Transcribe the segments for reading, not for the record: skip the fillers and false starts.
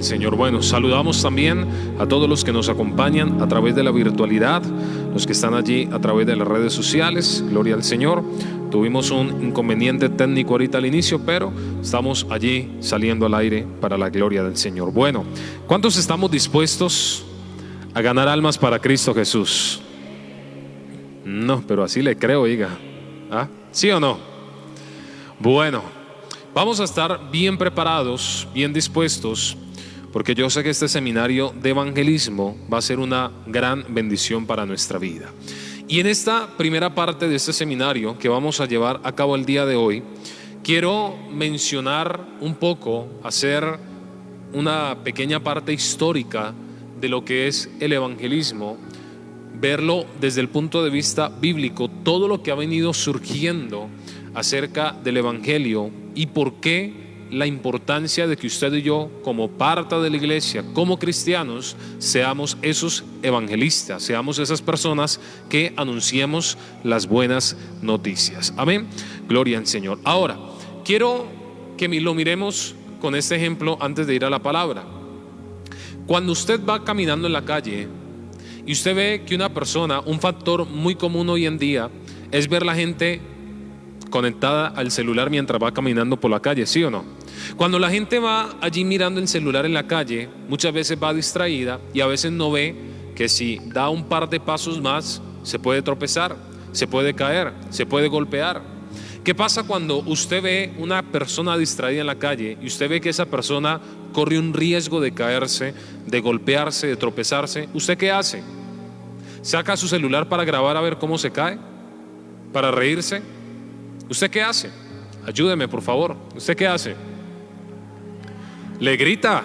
al Señor. Bueno, saludamos también a todos los que nos acompañan a través de la virtualidad, los que están allí a través de las redes sociales. Gloria al Señor. Tuvimos un inconveniente técnico ahorita al inicio, pero estamos allí saliendo al aire para la gloria del Señor. Bueno, ¿cuántos estamos dispuestos a ganar almas para Cristo Jesús? No, pero así le creo, oiga. ¿Ah? ¿Sí o no? Bueno, vamos a estar bien preparados, bien dispuestos, porque yo sé que este seminario de evangelismo va a ser una gran bendición para nuestra vida. Y en esta primera parte de este seminario que vamos a llevar a cabo el día de hoy, quiero mencionar un poco, hacer una pequeña parte histórica de lo que es el evangelismo, verlo desde el punto de vista bíblico, todo lo que ha venido surgiendo acerca del evangelio y por qué la importancia de que usted y yo, como parte de la iglesia, como cristianos, seamos esos evangelistas, seamos esas personas que anunciemos las buenas noticias. Amén. Gloria al Señor. Ahora, quiero que lo miremos con este ejemplo antes de ir a la palabra. Cuando usted va caminando en la calle y usted ve que una persona, un factor muy común hoy en día es ver la gente conectada al celular mientras va caminando por la calle, ¿sí o no? Cuando la gente va allí mirando el celular en la calle, muchas veces va distraída y a veces no ve que si da un par de pasos más se puede tropezar, se puede caer, se puede golpear. ¿Qué pasa cuando usted ve una persona distraída en la calle y usted ve que esa persona corre un riesgo de caerse, de golpearse, de tropezarse? ¿Usted qué hace? ¿Saca su celular para grabar a ver cómo se cae? ¿Para reírse? ¿Usted qué hace? Ayúdeme, por favor. ¿Usted qué hace? Le grita.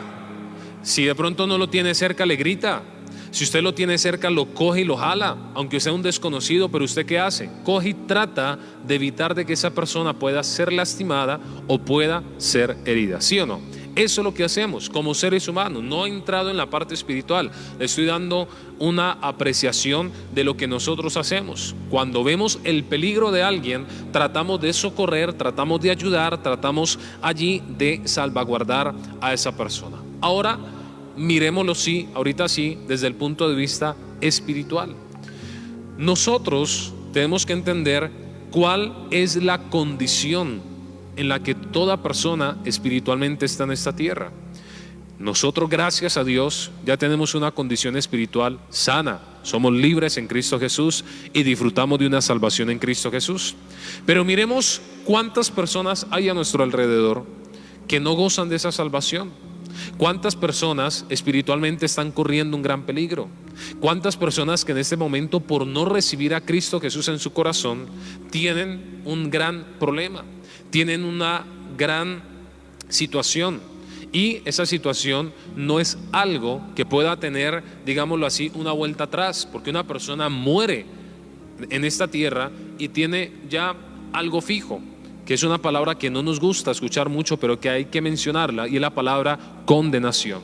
Si de pronto no lo tiene cerca, le grita. Si usted lo tiene cerca, lo coge y lo jala, aunque sea un desconocido. Pero ¿usted qué hace? Coge y trata de evitar de que esa persona pueda ser lastimada o pueda ser herida, ¿sí o no? Eso es lo que hacemos como seres humanos. No he entrado en la parte espiritual, le estoy dando una apreciación de lo que nosotros hacemos. Cuando vemos el peligro de alguien, tratamos de socorrer, tratamos de ayudar, tratamos allí de salvaguardar a esa persona. Ahora miremoslo ahorita sí, desde el punto de vista espiritual. Nosotros tenemos que entender cuál es la condición en la que toda persona espiritualmente está en esta tierra. Nosotros, gracias a Dios, ya tenemos una condición espiritual sana. Somos libres en Cristo Jesús y disfrutamos de una salvación en Cristo Jesús. Pero miremos cuántas personas hay a nuestro alrededor que no gozan de esa salvación. ¿Cuántas personas espiritualmente están corriendo un gran peligro? ¿Cuántas personas que en este momento, por no recibir a Cristo Jesús en su corazón, tienen un gran problema? Tienen una gran situación, y esa situación no es algo que pueda tener, digámoslo así, una vuelta atrás, porque una persona muere en esta tierra y tiene ya algo fijo, que es una palabra que no nos gusta escuchar mucho, pero que hay que mencionarla, y es la palabra condenación.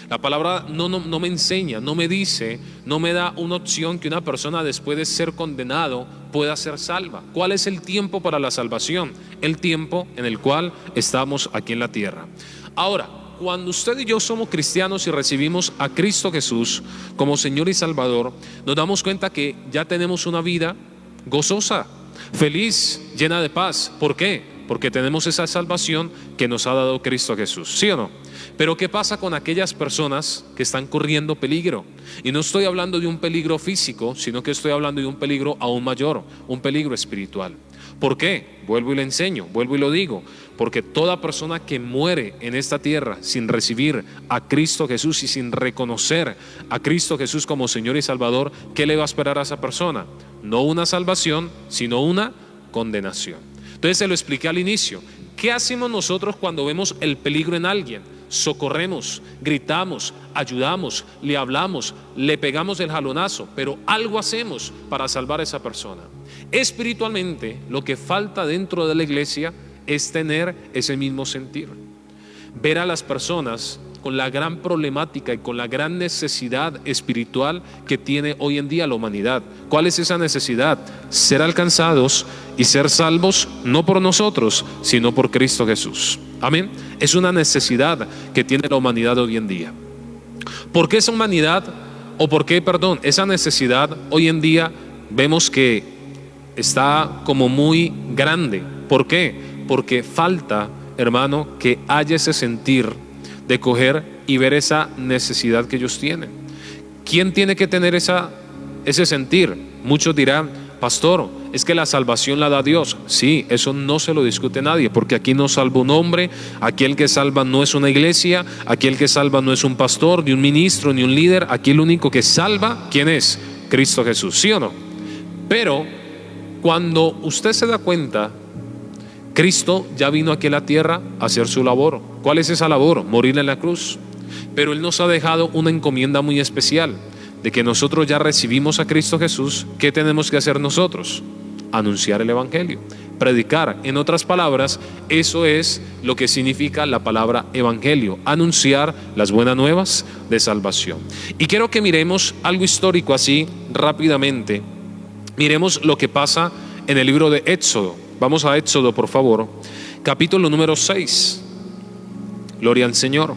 La palabra no me enseña, no me dice, no me da una opción que una persona después de ser condenado pueda ser salva. ¿Cuál es el tiempo para la salvación? El tiempo en el cual estamos aquí en la tierra. Ahora, cuando usted y yo somos cristianos y recibimos a Cristo Jesús como Señor y Salvador, nos damos cuenta que ya tenemos una vida gozosa, feliz, llena de paz. ¿Por qué? Porque tenemos esa salvación que nos ha dado Cristo Jesús, ¿sí o no? Pero ¿qué pasa con aquellas personas que están corriendo peligro? Y no estoy hablando de un peligro físico, sino que estoy hablando de un peligro aún mayor, un peligro espiritual. ¿Por qué? Vuelvo y le enseño, vuelvo y lo digo. Porque toda persona que muere en esta tierra sin recibir a Cristo Jesús y sin reconocer a Cristo Jesús como Señor y Salvador, ¿qué le va a esperar a esa persona? No una salvación, sino una condenación. Entonces se lo expliqué al inicio. ¿Qué hacemos nosotros cuando vemos el peligro en alguien? Socorremos, gritamos, ayudamos, le hablamos, le pegamos el jalonazo, pero algo hacemos para salvar a esa persona. Espiritualmente, lo que falta dentro de la iglesia es tener ese mismo sentir. Ver a las personas con la gran problemática y con la gran necesidad espiritual que tiene hoy en día la humanidad. ¿Cuál es esa necesidad? Ser alcanzados y ser salvos, no por nosotros, sino por Cristo Jesús. Amén. Es una necesidad que tiene la humanidad hoy en día. ¿Por qué esa humanidad, esa necesidad hoy en día vemos que está como muy grande? ¿Por qué? Porque falta, hermano, que haya ese sentir de coger y ver esa necesidad que ellos tienen. ¿Quién tiene que tener ese sentir? Muchos dirán: pastor, es que la salvación la da Dios. Sí, eso no se lo discute nadie, porque aquí no salva un hombre, aquí el que salva no es una iglesia, aquí el que salva no es un pastor, ni un ministro, ni un líder. Aquí el único que salva, ¿quién es? Cristo Jesús, ¿sí o no? Pero cuando usted se da cuenta, Cristo ya vino aquí a la tierra a hacer su labor. ¿Cuál es esa labor? Morir en la cruz. Pero Él nos ha dejado una encomienda muy especial, de que nosotros ya recibimos a Cristo Jesús. ¿Qué tenemos que hacer nosotros? Anunciar el evangelio, predicar. En otras palabras, eso es lo que significa la palabra evangelio: anunciar las buenas nuevas de salvación. Y quiero que miremos algo histórico así rápidamente. Miremos lo que pasa en el libro de Éxodo. Vamos a Éxodo, por favor, capítulo número 6. Gloria al Señor.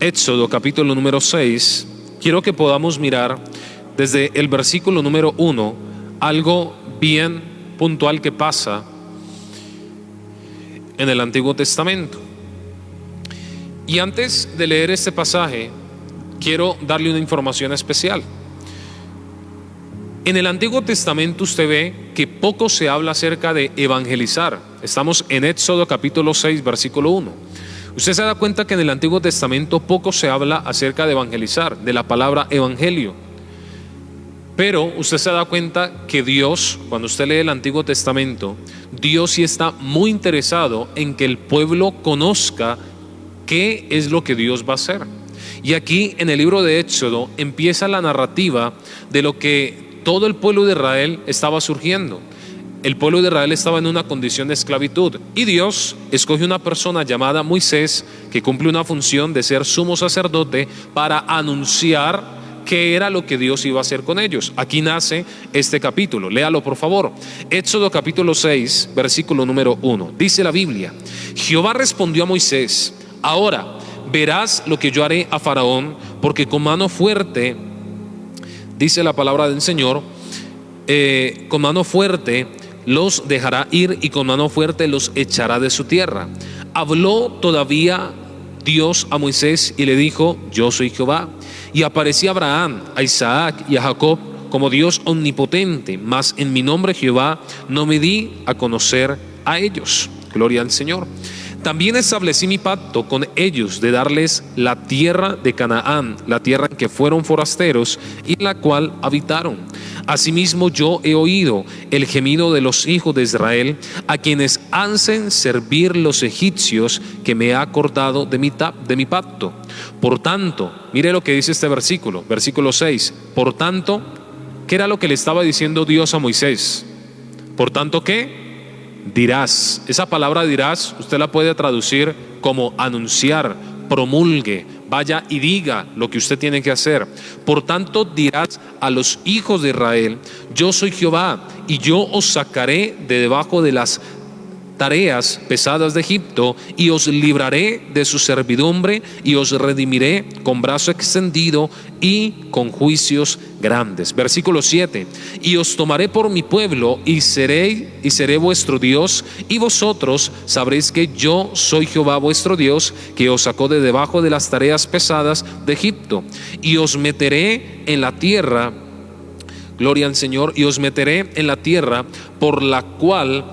Éxodo, capítulo número 6. Quiero que podamos mirar desde el versículo número 1 algo bien puntual que pasa en el Antiguo Testamento. Y antes de leer este pasaje, quiero darle una información especial. En el Antiguo Testamento usted ve que poco se habla acerca de evangelizar. Estamos en Éxodo capítulo 6, versículo 1. Usted se da cuenta que en el Antiguo Testamento poco se habla acerca de evangelizar, de la palabra evangelio. Pero usted se da cuenta que Dios, cuando usted lee el Antiguo Testamento, Dios sí está muy interesado en que el pueblo conozca qué es lo que Dios va a hacer. Y aquí en el libro de Éxodo empieza la narrativa de lo que todo el pueblo de Israel estaba surgiendo. El pueblo de Israel estaba en una condición de esclavitud, y Dios escoge una persona llamada Moisés, que cumple una función de ser sumo sacerdote para anunciar qué era lo que Dios iba a hacer con ellos. Aquí nace este capítulo. Léalo, por favor. Éxodo capítulo 6, versículo número 1. Dice la Biblia: Jehová respondió a Moisés: ahora verás lo que yo haré a Faraón, porque con mano fuerte, dice la palabra del Señor, con mano fuerte los dejará ir, y con mano fuerte los echará de su tierra. Habló todavía Dios a Moisés y le dijo: yo soy Jehová. Y aparecí a Abraham, a Isaac y a Jacob como Dios omnipotente, mas en mi nombre Jehová no me di a conocer a ellos. Gloria al Señor. También establecí mi pacto con ellos de darles la tierra de Canaán, la tierra en que fueron forasteros y en la cual habitaron. Asimismo yo he oído el gemido de los hijos de Israel, a quienes hacen servir los egipcios, que me ha acordado de mi pacto. Por tanto, mire lo que dice este versículo, versículo 6. Por tanto, ¿qué era lo que le estaba diciendo Dios a Moisés? Por tanto, ¿qué? Dirás. Esa palabra dirás, usted la puede traducir como anunciar, promulgue, vaya y diga lo que usted tiene que hacer. Por tanto dirás a los hijos de Israel: yo soy Jehová, y yo os sacaré de debajo de las tareas pesadas de Egipto, y os libraré de su servidumbre, y os redimiré con brazo extendido y con juicios grandes. Versículo 7: y os tomaré por mi pueblo, y seré vuestro Dios, y vosotros sabréis que yo soy Jehová vuestro Dios, que os sacó de debajo de las tareas pesadas de Egipto. Y os meteré en la tierra, gloria al Señor, y os meteré en la tierra por la cual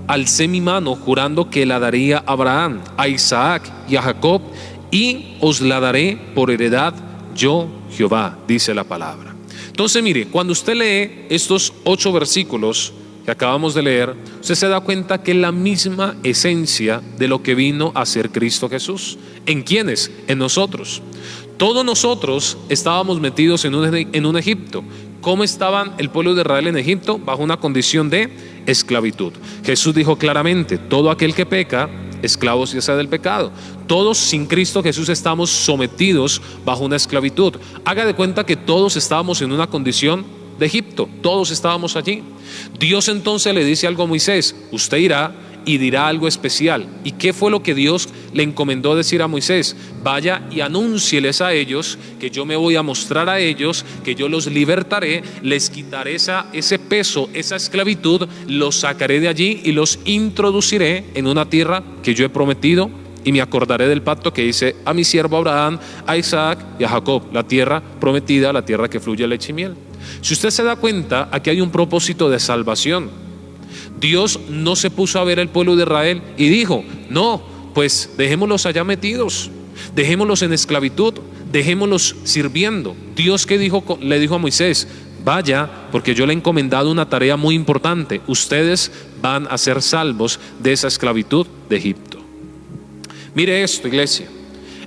alcé mi mano, jurando que la daría a Abraham, a Isaac y a Jacob, y os la daré por heredad, yo Jehová, dice la palabra. Entonces mire, cuando usted lee estos 8 versículos que acabamos de leer, usted se da cuenta que es la misma esencia de lo que vino a ser Cristo Jesús. ¿En quiénes? En nosotros. Todos nosotros estábamos metidos en un Egipto. ¿Cómo estaban el pueblo de Israel en Egipto? Bajo una condición de esclavitud. Jesús dijo claramente: todo aquel que peca esclavos ya sea del pecado. Todos sin Cristo Jesús estamos sometidos bajo una esclavitud. Haga de cuenta que todos estábamos en una condición de Egipto, todos estábamos allí. Dios entonces le dice algo a Moisés: usted irá y dirá algo especial. ¿Y qué fue lo que Dios le encomendó decir a Moisés? Vaya y anúncieles a ellos que yo me voy a mostrar a ellos, que yo los libertaré, les quitaré ese peso, esa esclavitud, los sacaré de allí y los introduciré en una tierra que yo he prometido, y me acordaré del pacto que hice a mi siervo Abraham, a Isaac y a Jacob, la tierra prometida, la tierra que fluye leche y miel. Si usted se da cuenta, aquí hay un propósito de salvación. Dios no se puso a ver el pueblo de Israel y dijo: no, pues dejémoslos allá metidos, dejémoslos en esclavitud, dejémoslos sirviendo. Dios, ¿qué dijo? Le dijo a Moisés: vaya, porque yo le he encomendado una tarea muy importante. Ustedes van a ser salvos de esa esclavitud de Egipto. Mire esto, iglesia.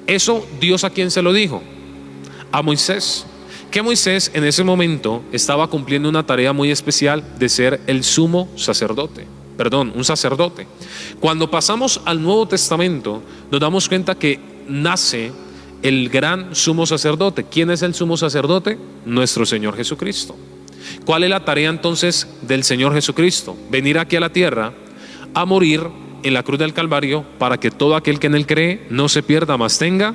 Eso Dios, ¿a quién se lo dijo? A Moisés. Que Moisés en ese momento estaba cumpliendo una tarea muy especial de ser el sumo sacerdote. Un sacerdote. Cuando pasamos al Nuevo Testamento, nos damos cuenta que nace el gran sumo sacerdote. ¿Quién es el sumo sacerdote? Nuestro Señor Jesucristo. ¿Cuál es la tarea entonces del Señor Jesucristo? Venir aquí a la tierra a morir en la cruz del Calvario para que todo aquel que en él cree no se pierda, mas tenga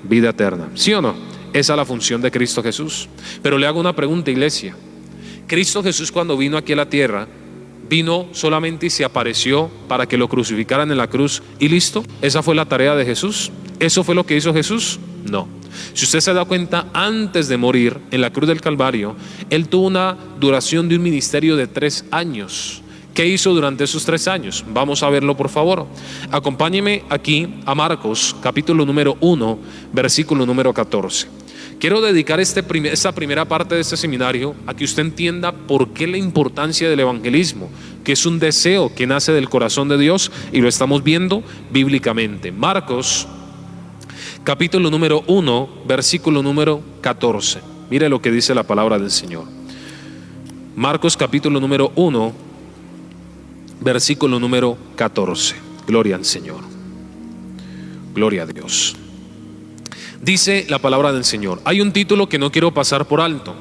vida eterna. ¿Sí o no? Esa es la función de Cristo Jesús. Pero le hago una pregunta, iglesia. Cristo Jesús, cuando vino aquí a la tierra, vino solamente y se apareció para que lo crucificaran en la cruz y listo. ¿Esa fue la tarea de Jesús? ¿Eso fue lo que hizo Jesús? No. Si usted se da cuenta, antes de morir en la cruz del Calvario, él tuvo una duración de un ministerio de 3 años. ¿Qué hizo durante esos 3 años? Vamos a verlo, por favor. Acompáñeme aquí a Marcos, capítulo número 1, versículo número 14. Quiero dedicar esta primera parte de este seminario a que usted entienda por qué la importancia del evangelismo, que es un deseo que nace del corazón de Dios y lo estamos viendo bíblicamente. Marcos, capítulo número 1, versículo número 14. Mire lo que dice la palabra del Señor. Marcos, capítulo número 1, versículo número 14. Gloria al Señor. Gloria a Dios. Dice la palabra del Señor. Hay un título que no quiero pasar por alto.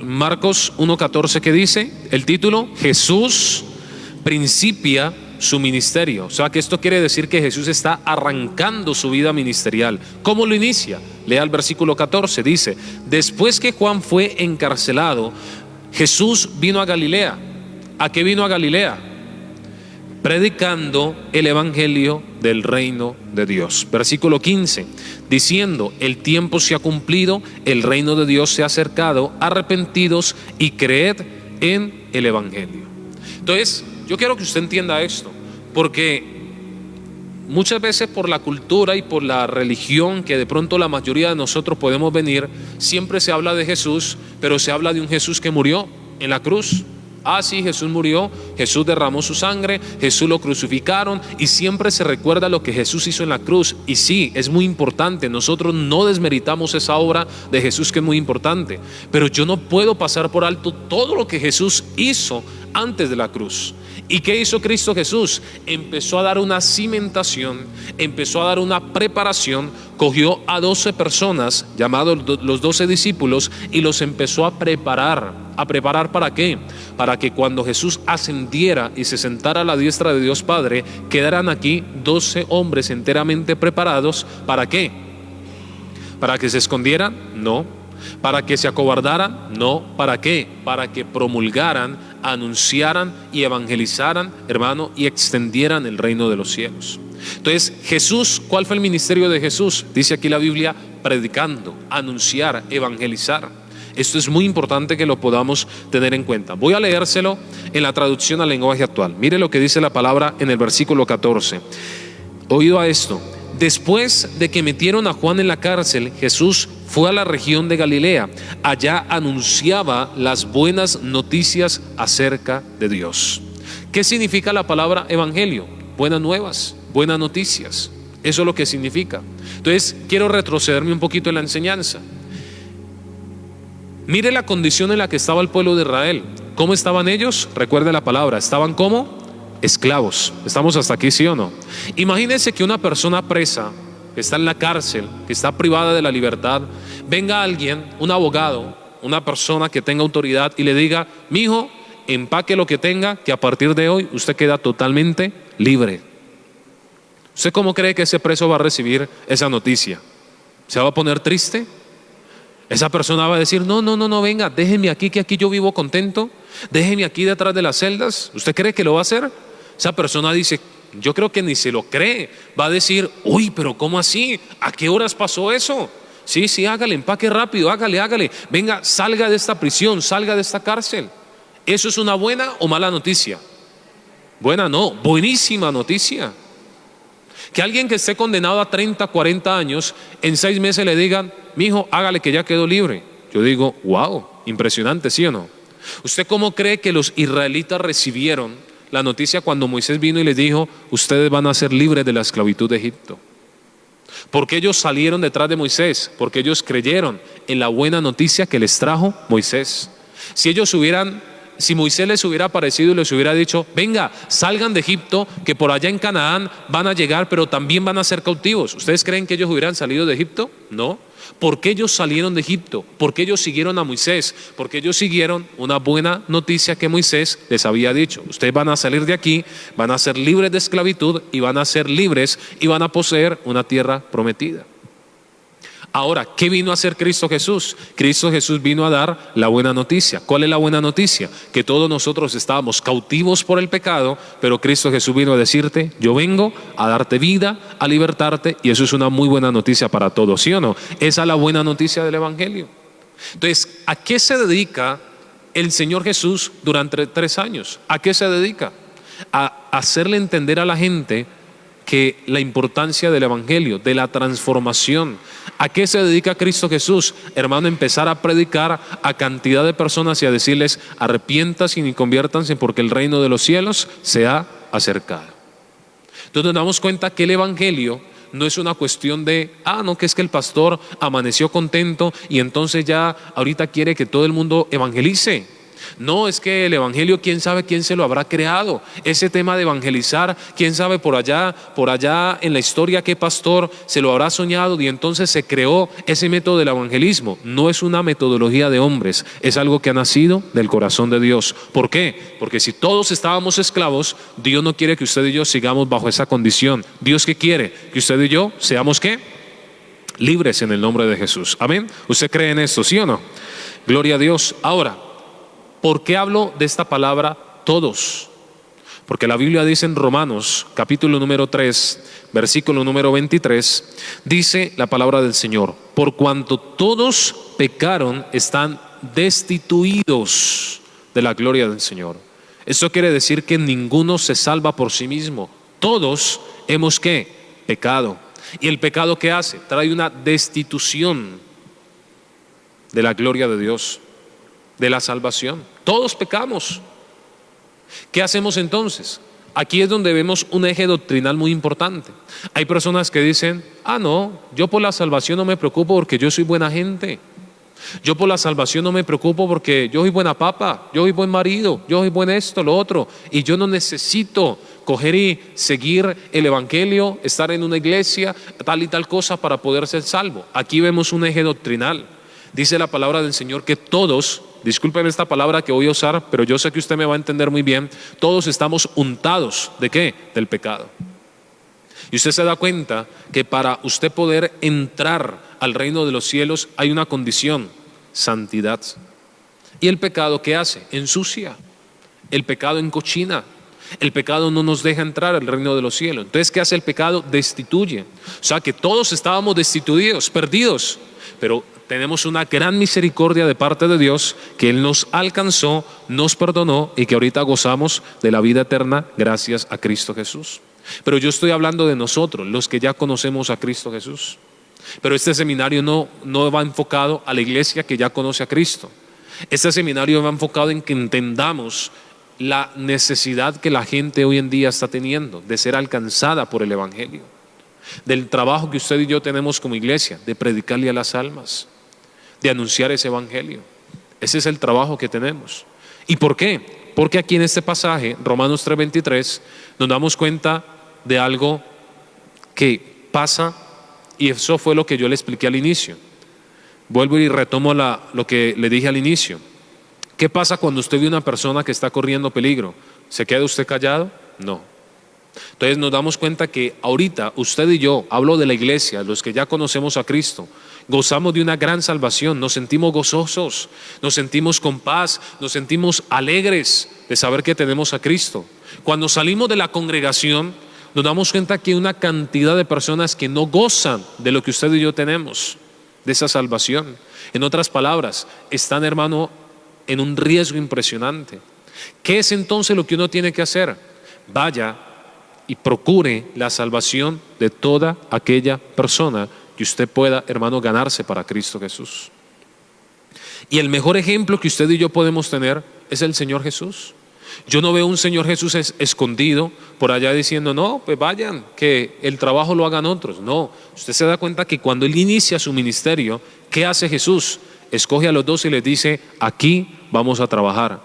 Marcos 1:14, que dice el título: Jesús principia su ministerio. O sea que esto quiere decir que Jesús está arrancando su vida ministerial. ¿Cómo lo inicia? Lea el versículo 14. Dice: después que Juan fue encarcelado, Jesús vino a Galilea. ¿A qué vino a Galilea? Predicando el evangelio del reino de Dios. Versículo 15, diciendo: el tiempo se ha cumplido, el reino de Dios se ha acercado, arrepentidos y creed en el evangelio. Entonces, yo quiero que usted entienda esto, porque muchas veces por la cultura y por la religión que de pronto la mayoría de nosotros podemos venir, siempre se habla de Jesús, pero se habla de un Jesús que murió en la cruz. Ah, sí, Jesús murió, Jesús derramó su sangre, Jesús lo crucificaron, y siempre se recuerda lo que Jesús hizo en la cruz. Y sí, es muy importante, nosotros no desmeritamos esa obra de Jesús, que es muy importante, pero yo no puedo pasar por alto todo lo que Jesús hizo antes de la cruz. ¿Y qué hizo Cristo Jesús? Empezó a dar una cimentación, empezó a dar una preparación. Cogió a 12 personas, llamados los 12 discípulos, y los empezó a preparar. ¿A preparar para qué? Para que cuando Jesús ascendiera y se sentara a la diestra de Dios Padre, quedaran aquí 12 hombres enteramente preparados. ¿Para qué? ¿Para que se escondieran? No. ¿Para que se acobardaran? No. ¿Para qué? Para que promulgaran, anunciaran y evangelizaran, hermano, y extendieran el reino de los cielos. Entonces, Jesús, ¿cuál fue el ministerio de Jesús? Dice aquí la Biblia: predicando, anunciar, evangelizar. Esto es muy importante que lo podamos tener en cuenta. Voy a leérselo en la traducción al lenguaje actual. Mire lo que dice la palabra en el versículo 14. Oído a esto: después de que metieron a Juan en la cárcel, Jesús fue a la región de Galilea. Allá anunciaba las buenas noticias acerca de Dios. ¿Qué significa la palabra evangelio? Buenas nuevas, buenas noticias. Eso es lo que significa. Entonces, quiero retrocederme un poquito en la enseñanza. Mire la condición en la que estaba el pueblo de Israel. ¿Cómo estaban ellos? Recuerde la palabra. Estaban como esclavos. ¿Estamos hasta aquí, sí o no? Imagínense que una persona presa, que está en la cárcel, que está privada de la libertad, venga alguien, un abogado, una persona que tenga autoridad y le diga: mijo, empaque lo que tenga, que a partir de hoy usted queda totalmente libre. ¿Usted cómo cree que ese preso va a recibir esa noticia? ¿Se va a poner triste? Esa persona va a decir: no, venga, déjeme aquí, que aquí yo vivo contento, déjeme aquí detrás de las celdas. ¿Usted cree que lo va a hacer? Esa persona dice: yo creo que ni se lo cree. Va a decir: uy, pero ¿cómo así? ¿A qué horas pasó eso? Sí, hágale, empaque rápido, hágale. Venga, salga de esta prisión, salga de esta cárcel. ¿Eso es una buena o mala noticia? Buena no, buenísima noticia. Que alguien que esté condenado a 30, 40 años, en 6 meses le digan: mijo, hágale que ya quedó libre. Yo digo: wow, impresionante, ¿sí o no? ¿Usted cómo cree que los israelitas recibieron la noticia cuando Moisés vino y les dijo: ustedes van a ser libres de la esclavitud de Egipto? Porque ellos salieron detrás de Moisés, porque ellos creyeron en la buena noticia que les trajo Moisés. Si Moisés les hubiera aparecido y les hubiera dicho: venga, salgan de Egipto, que por allá en Canaán van a llegar, pero también van a ser cautivos, ¿ustedes creen que ellos hubieran salido de Egipto? No. ¿Por qué ellos salieron de Egipto? Porque ellos siguieron a Moisés, porque ellos siguieron una buena noticia que Moisés les había dicho: ustedes van a salir de aquí, van a ser libres de esclavitud y van a ser libres y van a poseer una tierra prometida. Ahora, ¿qué vino a hacer Cristo Jesús? Cristo Jesús vino a dar la buena noticia. ¿Cuál es la buena noticia? Que todos nosotros estábamos cautivos por el pecado, pero Cristo Jesús vino a decirte: yo vengo a darte vida, a libertarte, y eso es una muy buena noticia para todos, ¿sí o no? Esa es la buena noticia del Evangelio. Entonces, ¿a qué se dedica el Señor Jesús durante 3 años? ¿A qué se dedica? A hacerle entender a la gente que la importancia del Evangelio, de la transformación. ¿A qué se dedica Cristo Jesús? Hermano, empezar a predicar a cantidad de personas y a decirles: arrepiéntanse y conviértanse, porque el reino de los cielos se ha acercado. Entonces nos damos cuenta que el Evangelio no es una cuestión de: no, que es que el pastor amaneció contento y entonces ya ahorita quiere que todo el mundo evangelice. No, es que el Evangelio, quién sabe quién se lo habrá creado. Ese tema de evangelizar, quién sabe por allá en la historia qué pastor se lo habrá soñado y entonces se creó ese método del evangelismo. No es una metodología de hombres, es algo que ha nacido del corazón de Dios. ¿Por qué? Porque si todos estábamos esclavos, Dios no quiere que usted y yo sigamos bajo esa condición. ¿Dios qué quiere? Que usted y yo seamos ¿qué? Libres en el nombre de Jesús. Amén. ¿Usted cree en esto, sí o no? Gloria a Dios. Ahora, ¿por qué hablo de esta palabra todos? Porque la Biblia dice en Romanos, capítulo número 3, versículo número 23, dice la palabra del Señor: por cuanto todos pecaron, están destituidos de la gloria del Señor. Esto quiere decir que ninguno se salva por sí mismo. Todos hemos ¿qué? Pecado. ¿Y el pecado qué hace? Trae una destitución de la gloria de Dios, de la salvación. Todos pecamos. ¿Qué hacemos entonces? Aquí es donde vemos un eje doctrinal muy importante. Hay personas que dicen: no, yo por la salvación no me preocupo porque yo soy buena gente. Yo por la salvación no me preocupo porque yo soy buena papa, yo soy buen marido, yo soy buen esto, lo otro, y yo no necesito coger y seguir el Evangelio, estar en una iglesia, tal y tal cosa para poder ser salvo. Aquí vemos un eje doctrinal. Dice la palabra del Señor que todos, discúlpeme esta palabra que voy a usar, pero yo sé que usted me va a entender muy bien, todos estamos untados ¿de qué? Del pecado. Y usted se da cuenta que para usted poder entrar al reino de los cielos hay una condición: santidad. ¿Y el pecado qué hace? Ensucia. El pecado encochina. El pecado no nos deja entrar al reino de los cielos. Entonces, ¿qué hace el pecado? Destituye. O sea que todos estábamos destituidos, perdidos, pero tenemos una gran misericordia de parte de Dios, que Él nos alcanzó, nos perdonó y que ahorita gozamos de la vida eterna gracias a Cristo Jesús. Pero yo estoy hablando de nosotros, los que ya conocemos a Cristo Jesús. Pero este seminario no va enfocado a la iglesia que ya conoce a Cristo. Este seminario va enfocado en que entendamos la necesidad que la gente hoy en día está teniendo de ser alcanzada por el Evangelio, del trabajo que usted y yo tenemos como iglesia, de predicarle a las almas, de anunciar ese Evangelio. Ese es el trabajo que tenemos. ¿Y por qué? Porque aquí en este pasaje, Romanos 3:23, nos damos cuenta de algo que pasa, y eso fue lo que yo le expliqué al inicio. Vuelvo y retomo lo que le dije al inicio. ¿Qué pasa cuando usted ve una persona que está corriendo peligro? ¿Se queda usted callado? No. Entonces nos damos cuenta que ahorita usted y yo, hablo de la iglesia, los que ya conocemos a Cristo, gozamos de una gran salvación, nos sentimos gozosos, nos sentimos con paz, nos sentimos alegres de saber que tenemos a Cristo. Cuando salimos de la congregación, nos damos cuenta que hay una cantidad de personas que no gozan de lo que usted y yo tenemos, de esa salvación. En otras palabras, están, hermano, en un riesgo impresionante. ¿Qué es entonces lo que uno tiene que hacer? Vaya y procure la salvación de toda aquella persona que usted pueda, hermano, ganarse para Cristo Jesús. Y el mejor ejemplo que usted y yo podemos tener es el Señor Jesús. Yo no veo un Señor Jesús escondido por allá diciendo, no, pues vayan, que el trabajo lo hagan otros. No, usted se da cuenta que cuando Él inicia su ministerio, ¿qué hace Jesús? Escoge a los 12 y les dice, aquí vamos a trabajar.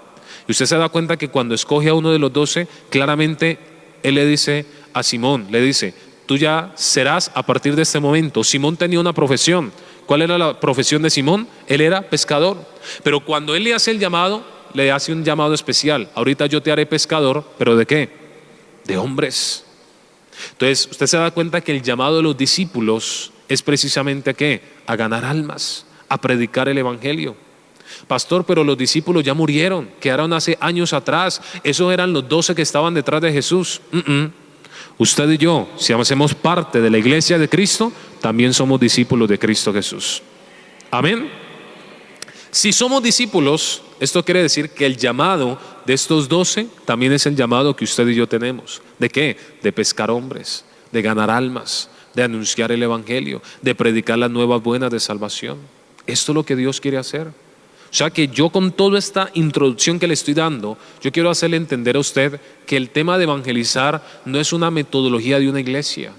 Y usted se da cuenta que cuando escoge a uno de los 12, claramente Él le dice a Simón, le dice, tú ya serás a partir de este momento. Simón tenía una profesión. ¿Cuál era la profesión de Simón? Él era pescador. Pero cuando Él le hace el llamado, le hace un llamado especial. Ahorita yo te haré pescador, ¿pero de qué? De hombres. Entonces usted se da cuenta que el llamado de los discípulos es precisamente ¿a qué? A ganar almas, a predicar el evangelio. Pastor, pero los discípulos ya murieron, quedaron hace años atrás. Esos eran los 12 que estaban detrás de Jesús. Usted y yo, si hacemos parte de la iglesia de Cristo, también somos discípulos de Cristo Jesús. Amén. Si somos discípulos, esto quiere decir que el llamado de estos 12 también es el llamado que usted y yo tenemos. ¿De qué? De pescar hombres, de ganar almas, de anunciar el evangelio, de predicar las nuevas buenas de salvación. Esto es lo que Dios quiere hacer. O sea que yo, con toda esta introducción que le estoy dando, yo quiero hacerle entender a usted que el tema de evangelizar no es una metodología de una iglesia,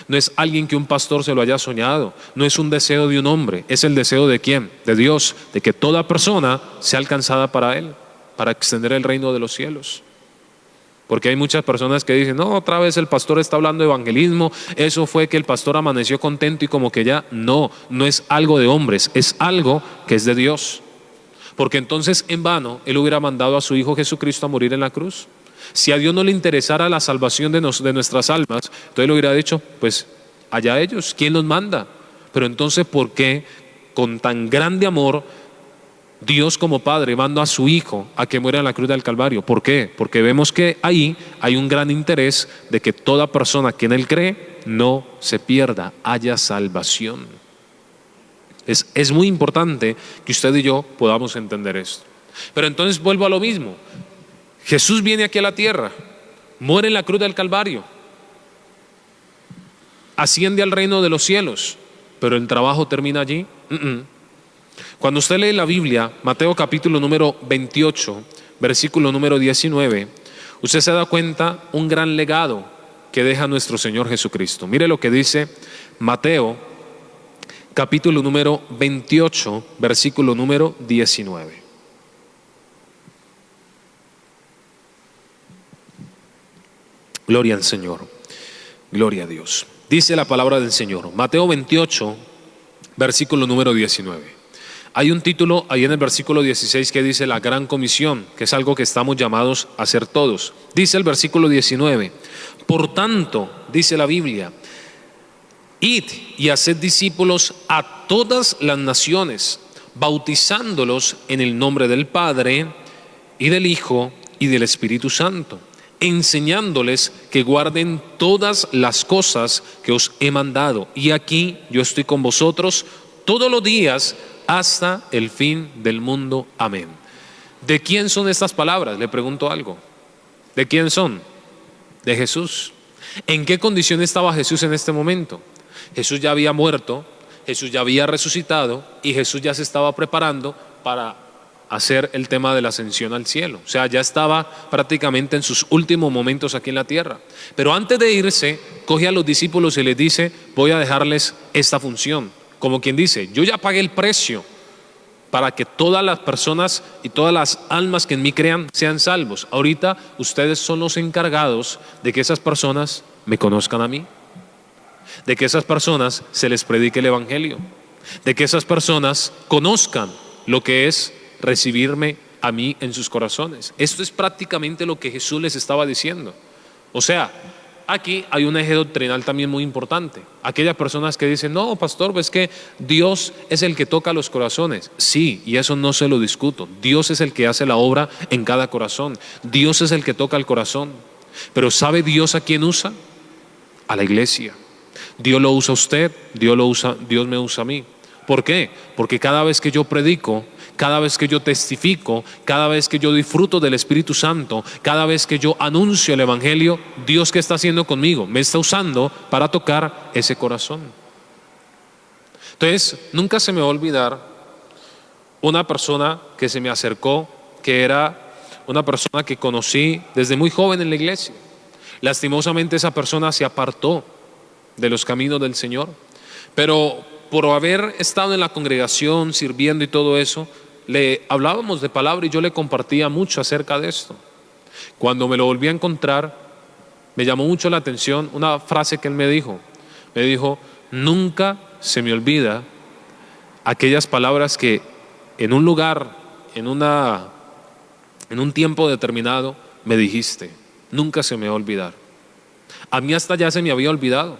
no es alguien que un pastor se lo haya soñado, no es un deseo de un hombre, es el deseo de ¿quién? De Dios, de que toda persona sea alcanzada para Él, para extender el reino de los cielos. Porque hay muchas personas que dicen, no, otra vez el pastor está hablando de evangelismo, eso fue que el pastor amaneció contento y como que ya, no es algo de hombres, es algo que es de Dios. Porque entonces en vano Él hubiera mandado a su Hijo Jesucristo a morir en la cruz. Si a Dios no le interesara la salvación de nuestras almas, entonces le hubiera dicho, pues allá ellos, ¿quién los manda? Pero entonces, ¿por qué con tan grande amor Dios como Padre manda a su Hijo a que muera en la cruz del Calvario? ¿Por qué? Porque vemos que ahí hay un gran interés de que toda persona que en Él cree no se pierda, haya salvación. Es muy importante que usted y yo podamos entender esto. Pero entonces vuelvo a lo mismo. Jesús viene aquí a la tierra, muere en la cruz del Calvario, asciende al reino de los cielos, pero el trabajo termina allí. Cuando usted lee la Biblia, Mateo capítulo número 28, versículo número 19, usted se da cuenta un gran legado que deja nuestro Señor Jesucristo. Mire lo que dice Mateo capítulo número 28, versículo número 19. Gloria al Señor, gloria a Dios. Dice la palabra del Señor, Mateo 28, versículo número 19. Hay un título ahí en el versículo 16 que dice la gran comisión, que es algo que estamos llamados a hacer todos. Dice el versículo 19, por tanto, dice la Biblia, id y haced discípulos a todas las naciones, bautizándolos en el nombre del Padre y del Hijo y del Espíritu Santo, enseñándoles que guarden todas las cosas que os he mandado. Y aquí yo estoy con vosotros todos los días hasta el fin del mundo. Amén. ¿De quién son estas palabras? Le pregunto algo. ¿De quién son? De Jesús. ¿En qué condición estaba Jesús en este momento? Jesús ya había muerto, Jesús ya había resucitado y Jesús ya se estaba preparando para hacer el tema de la ascensión al cielo. O sea, ya estaba prácticamente en sus últimos momentos aquí en la tierra. Pero antes de irse, coge a los discípulos y les dice, voy a dejarles esta función. Como quien dice, yo ya pagué el precio para que todas las personas y todas las almas que en mí crean sean salvos. Ahorita ustedes son los encargados de que esas personas me conozcan a mí, de que esas personas se les predique el evangelio, de que esas personas conozcan lo que es recibirme a mí en sus corazones. Esto es prácticamente lo que Jesús les estaba diciendo. O sea, aquí hay un eje doctrinal también muy importante. Aquellas personas que dicen, no, pastor, pues que Dios es el que toca los corazones. Sí, y eso no se lo discuto. Dios es el que hace la obra en cada corazón. Dios es el que toca el corazón. Pero ¿sabe Dios a quién usa? A la iglesia. Dios lo usa a usted, Dios me usa a mí. ¿Por qué? Porque cada vez que yo predico, cada vez que yo testifico, cada vez que yo disfruto del Espíritu Santo, cada vez que yo anuncio el evangelio, Dios, ¿qué está haciendo conmigo? Me está usando para tocar ese corazón. Entonces, nunca se me va a olvidar una persona que se me acercó, que era una persona que conocí desde muy joven en la iglesia. Lastimosamente esa persona se apartó de los caminos del Señor, pero por haber estado en la congregación sirviendo y todo eso, le hablábamos de palabra y yo le compartía mucho acerca de esto. Cuando me lo volví a encontrar, me llamó mucho la atención una frase que él me dijo. Me dijo, nunca se me olvida aquellas palabras que en un lugar, en un tiempo determinado me dijiste. Nunca se me va a olvidar. A mí hasta ya se me había olvidado.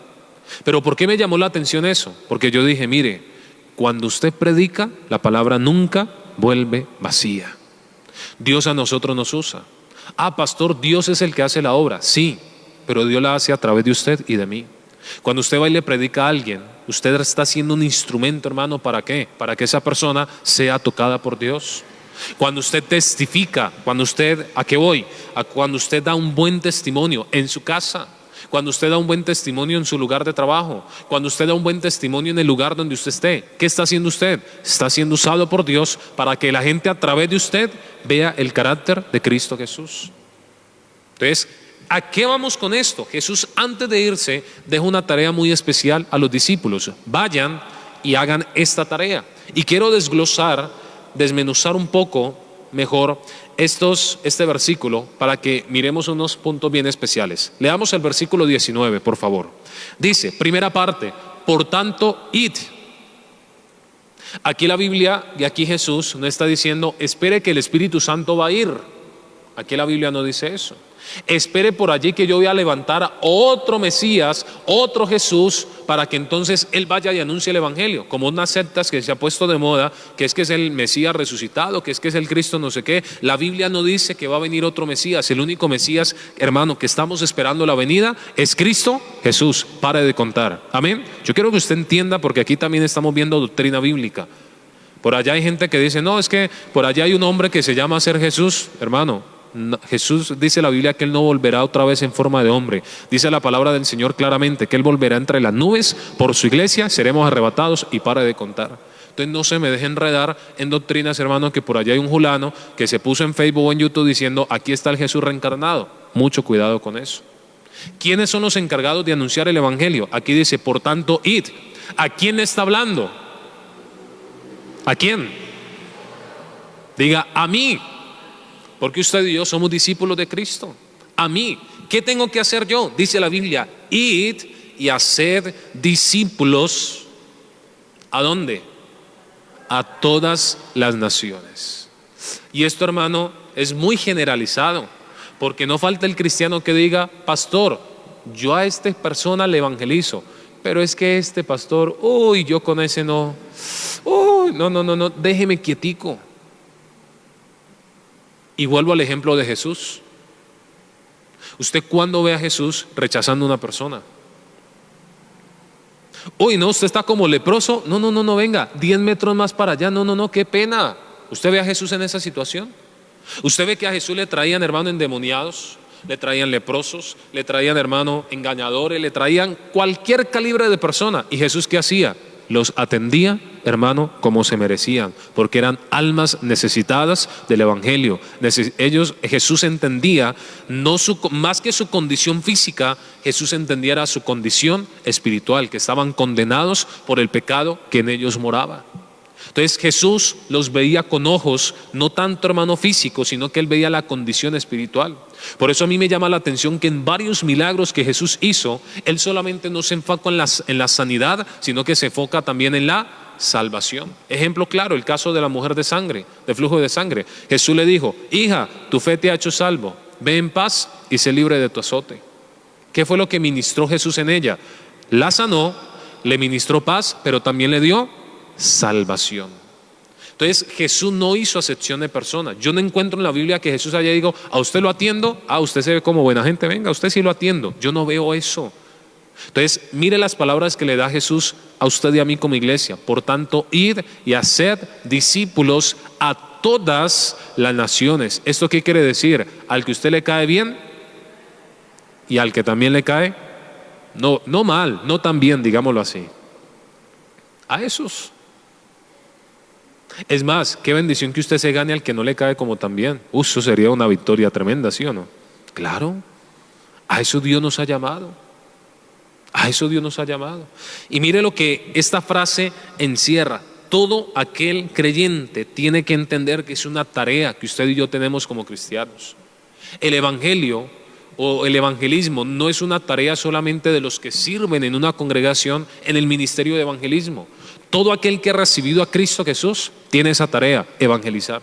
Pero ¿por qué me llamó la atención eso? Porque yo dije, mire, cuando usted predica, la palabra nunca vuelve vacía. Dios a nosotros nos usa. Ah, pastor, Dios es el que hace la obra. Sí, pero Dios la hace a través de usted y de mí. Cuando usted va y le predica a alguien, usted está siendo un instrumento, hermano, ¿para qué? Para que esa persona sea tocada por Dios. Cuando usted testifica, ¿a qué voy? Cuando usted da un buen testimonio en su casa, cuando usted da un buen testimonio en su lugar de trabajo, cuando usted da un buen testimonio en el lugar donde usted esté, ¿qué está haciendo usted? Está siendo usado por Dios para que la gente a través de usted vea el carácter de Cristo Jesús. Entonces, ¿a qué vamos con esto? Jesús, antes de irse, deja una tarea muy especial a los discípulos. Vayan y hagan esta tarea. Y quiero desmenuzar un poco mejor este versículo para que miremos unos puntos bien especiales. Leamos el versículo 19, por favor. Dice, primera parte, por tanto, id. Aquí la Biblia y aquí Jesús no está diciendo, espere que el Espíritu Santo va a ir. Aquí la Biblia no dice eso. Espere por allí que yo voy a levantar a otro Mesías, otro Jesús, para que entonces Él vaya y anuncie el evangelio. Como unas sectas que se ha puesto de moda, que es el Mesías resucitado, que es el Cristo no sé qué. La Biblia no dice que va a venir otro Mesías. El único Mesías, hermano, que estamos esperando la venida es Cristo Jesús. Pare de contar. Amén. Yo quiero que usted entienda, porque aquí también estamos viendo doctrina bíblica. Por allá hay gente que dice, no, es que por allá hay un hombre que se llama ser Jesús. Hermano, no, Jesús dice la Biblia que Él no volverá otra vez en forma de hombre. Dice la palabra del Señor claramente que Él volverá entre las nubes por su iglesia, seremos arrebatados y pare de contar. Entonces no se me deje enredar en doctrinas, hermano, que por allá hay un fulano que se puso en Facebook o en YouTube diciendo, aquí está el Jesús reencarnado. Mucho cuidado con eso. ¿Quiénes son los encargados de anunciar el evangelio? Aquí dice, por tanto, id. ¿A quién le está hablando? ¿A quién? Diga, a mí. Porque usted y yo somos discípulos de Cristo. A mí, ¿qué tengo que hacer yo? Dice la Biblia, id y haced discípulos. ¿A dónde? A todas las naciones. Y esto, hermano, es muy generalizado, porque no falta el cristiano que diga, pastor, yo a esta persona le evangelizo, pero es que este pastor, uy, yo con ese no, uy, no, déjeme quietico. Y vuelvo al ejemplo de Jesús. ¿Usted cuándo ve a Jesús rechazando a una persona? Uy, no, usted está como leproso. No, venga, 10 metros más para allá. No, qué pena. ¿Usted ve a Jesús en esa situación? ¿Usted ve que a Jesús le traían, hermano, endemoniados? Le traían leprosos, le traían, hermano, engañadores, le traían cualquier calibre de persona. ¿Y Jesús qué hacía? Los atendía, hermano, como se merecían, porque eran almas necesitadas del evangelio. Jesús entendía más que su condición física, Jesús entendía era su condición espiritual, que estaban condenados por el pecado que en ellos moraba. Entonces Jesús los veía con ojos, no tanto, hermano, físicos, sino que Él veía la condición espiritual. Por eso a mí me llama la atención que en varios milagros que Jesús hizo, Él solamente no se enfoca en la sanidad, sino que se enfoca también en la salvación. Ejemplo claro, el caso de la mujer de sangre, de flujo de sangre. Jesús le dijo: hija, tu fe te ha hecho salvo, ve en paz y sé libre de tu azote. ¿Qué fue lo que ministró Jesús en ella? La sanó, le ministró paz, pero también le dio salvación. Entonces Jesús no hizo acepción de personas. Yo no encuentro en la Biblia que Jesús haya dicho: a usted lo atiendo, usted se ve como buena gente, venga, a usted sí lo atiendo. Yo no veo eso. Entonces mire las palabras que le da Jesús a usted y a mí como iglesia: por tanto, id y haced discípulos a todas las naciones. ¿Esto qué quiere decir? Al que usted le cae bien y al que también le cae no mal, no tan bien, digámoslo así, a esos. Es más, qué bendición que usted se gane al que no le cae como tan bien. Eso sería una victoria tremenda, ¿sí o no? Claro, a eso Dios nos ha llamado. A eso Dios nos ha llamado. Y mire lo que esta frase encierra. Todo aquel creyente tiene que entender que es una tarea que usted y yo tenemos como cristianos. El evangelio o el evangelismo no es una tarea solamente de los que sirven en una congregación en el ministerio de evangelismo. Todo aquel que ha recibido a Cristo Jesús tiene esa tarea: evangelizar.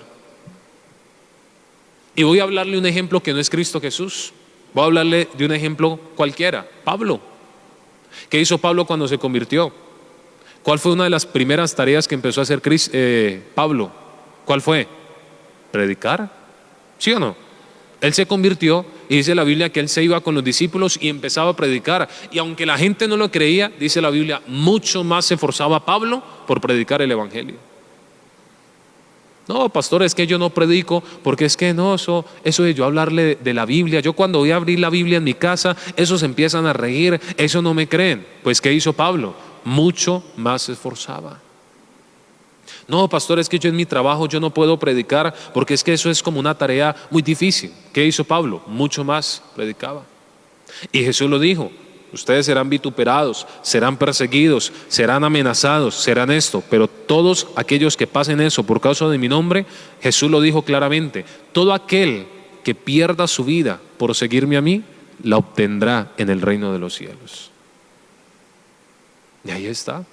Y voy a hablarle un ejemplo que no es Cristo Jesús. Voy a hablarle de un ejemplo cualquiera: Pablo. ¿Qué hizo Pablo cuando se convirtió? ¿Cuál fue una de las primeras tareas que empezó a hacer Pablo? ¿Cuál fue? Predicar. ¿Sí o no? Él se convirtió y dice la Biblia que él se iba con los discípulos y empezaba a predicar. Y aunque la gente no lo creía, dice la Biblia, mucho más se esforzaba Pablo por predicar el evangelio. No, pastor, es que yo no predico porque es que no, eso de yo hablarle de la Biblia, yo cuando voy a abrir la Biblia en mi casa, esos empiezan a reír, eso no me creen. Pues ¿qué hizo Pablo? Mucho más se esforzaba. No, pastor, es que yo en mi trabajo yo no puedo predicar porque es que eso es como una tarea muy difícil. ¿Qué hizo Pablo? Mucho más predicaba. Y Jesús lo dijo: ustedes serán vituperados, serán perseguidos, serán amenazados, serán esto, pero todos aquellos que pasen eso por causa de mi nombre, Jesús lo dijo claramente: todo aquel que pierda su vida por seguirme a mí, la obtendrá en el reino de los cielos. Y ahí está.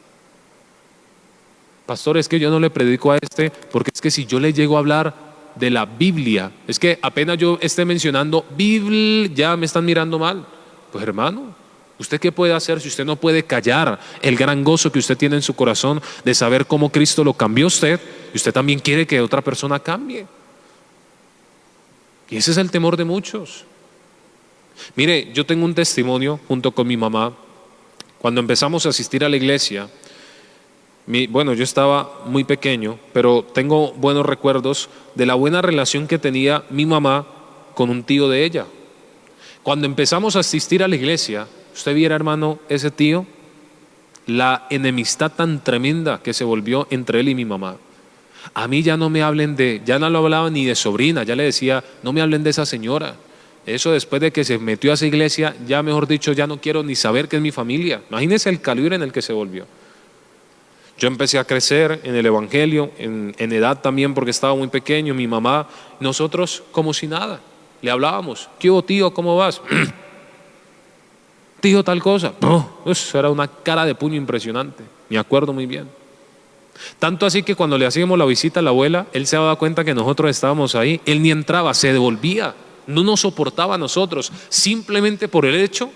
Pastor, es que yo no le predico a este porque es que si yo le llego a hablar de la Biblia, es que apenas yo esté mencionando Biblia, ya me están mirando mal. Pues hermano, ¿usted qué puede hacer si usted no puede callar el gran gozo que usted tiene en su corazón de saber cómo Cristo lo cambió a usted y usted también quiere que otra persona cambie? Y ese es el temor de muchos. Mire, yo tengo un testimonio junto con mi mamá. Cuando empezamos a asistir a la iglesia, bueno, yo estaba muy pequeño, pero tengo buenos recuerdos de la buena relación que tenía mi mamá con un tío de ella. Cuando empezamos a asistir a la iglesia, usted viera, hermano, ese tío, la enemistad tan tremenda que se volvió entre él y mi mamá. A mí ya no me hablen ya no lo hablaba ni de sobrina, ya le decía, no me hablen de esa señora. Eso después de que se metió a esa iglesia, ya mejor dicho, ya no quiero ni saber que es mi familia. Imagínense el calibre en el que se volvió. Yo empecé a crecer en el evangelio, en edad también porque estaba muy pequeño, mi mamá, nosotros como si nada. Le hablábamos: ¿qué hubo, tío? ¿Cómo vas? Tío, tal cosa. Eso era una cara de puño impresionante, me acuerdo muy bien. Tanto así que cuando le hacíamos la visita a la abuela, él se daba cuenta que nosotros estábamos ahí, él ni entraba, se devolvía, no nos soportaba a nosotros, simplemente por el hecho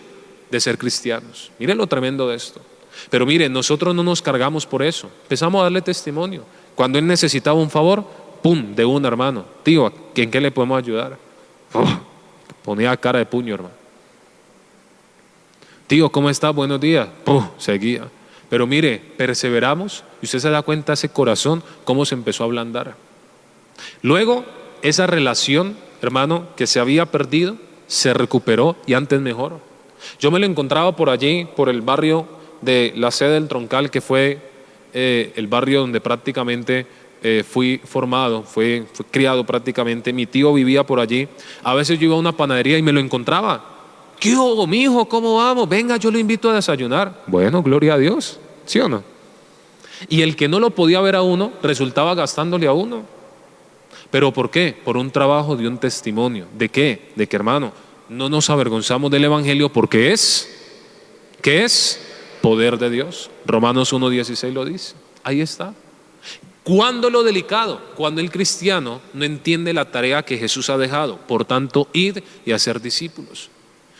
de ser cristianos. Miren lo tremendo de esto. Pero miren, nosotros no nos cargamos por eso, empezamos a darle testimonio. Cuando él necesitaba un favor, ¡pum!, de un hermano: tío, ¿en qué le podemos ayudar? Ponía cara de puño, hermano. Tío, ¿cómo está? Buenos días. Seguía. Pero mire, perseveramos y usted se da cuenta ese corazón cómo se empezó a ablandar. Luego, esa relación, hermano, que se había perdido, se recuperó y antes mejor. Yo me lo encontraba por allí, por el barrio de la sede del Troncal, que fue el barrio donde prácticamente fui formado, fui criado prácticamente. Mi tío vivía por allí. A veces yo iba a una panadería y me lo encontraba. ¿Qué hubo, mijo? ¿Cómo vamos? Venga, yo lo invito a desayunar. Bueno, gloria a Dios, ¿sí o no? Y el que no lo podía ver a uno, resultaba gastándole a uno. ¿Pero por qué? Por un trabajo de un testimonio. ¿De qué? De que, hermano, no nos avergonzamos del Evangelio porque ¿qué es? Poder de Dios. Romanos 1:16 lo dice. Ahí está. ¿Cuándo lo delicado? Cuando el cristiano no entiende la tarea que Jesús ha dejado. Por tanto, id y hacer discípulos.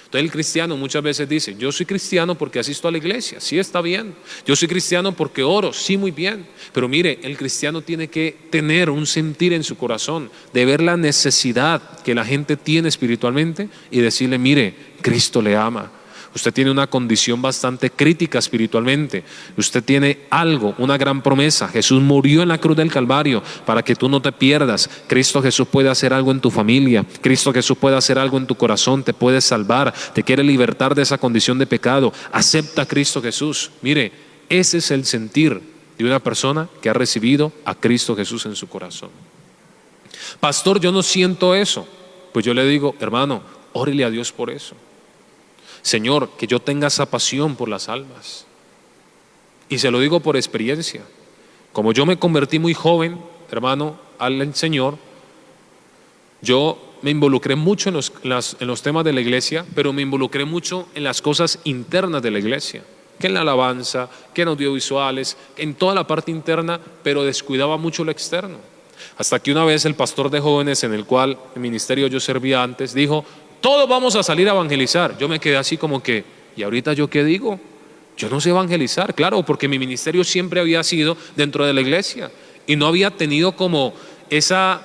Entonces el cristiano muchas veces dice, yo soy cristiano porque asisto a la iglesia, sí, está bien. Yo soy cristiano porque oro, sí, muy bien. Pero mire, el cristiano tiene que tener un sentir en su corazón de ver la necesidad que la gente tiene espiritualmente y decirle, mire, Cristo le ama. Usted tiene una condición bastante crítica espiritualmente. Usted tiene algo, una gran promesa. Jesús murió en la cruz del Calvario para que tú no te pierdas. Cristo Jesús puede hacer algo en tu familia. Cristo Jesús puede hacer algo en tu corazón. Te puede salvar. Te quiere libertar de esa condición de pecado. Acepta a Cristo Jesús. Mire, ese es el sentir de una persona que ha recibido a Cristo Jesús en su corazón. Pastor, yo no siento eso. Pues yo le digo, hermano, órele a Dios por eso. Señor, que yo tenga esa pasión por las almas. Y se lo digo por experiencia. Como yo me convertí muy joven, hermano, al Señor, yo me involucré mucho en los temas de la iglesia, pero me involucré mucho en las cosas internas de la iglesia, que en la alabanza, que en audiovisuales, en toda la parte interna, pero descuidaba mucho lo externo. Hasta que una vez el pastor de jóvenes en el cual el ministerio yo servía antes, dijo, todos vamos a salir a evangelizar. Yo me quedé así como que, ¿y ahorita yo qué digo? Yo no sé evangelizar, claro, porque mi ministerio siempre había sido dentro de la iglesia y no había tenido como esa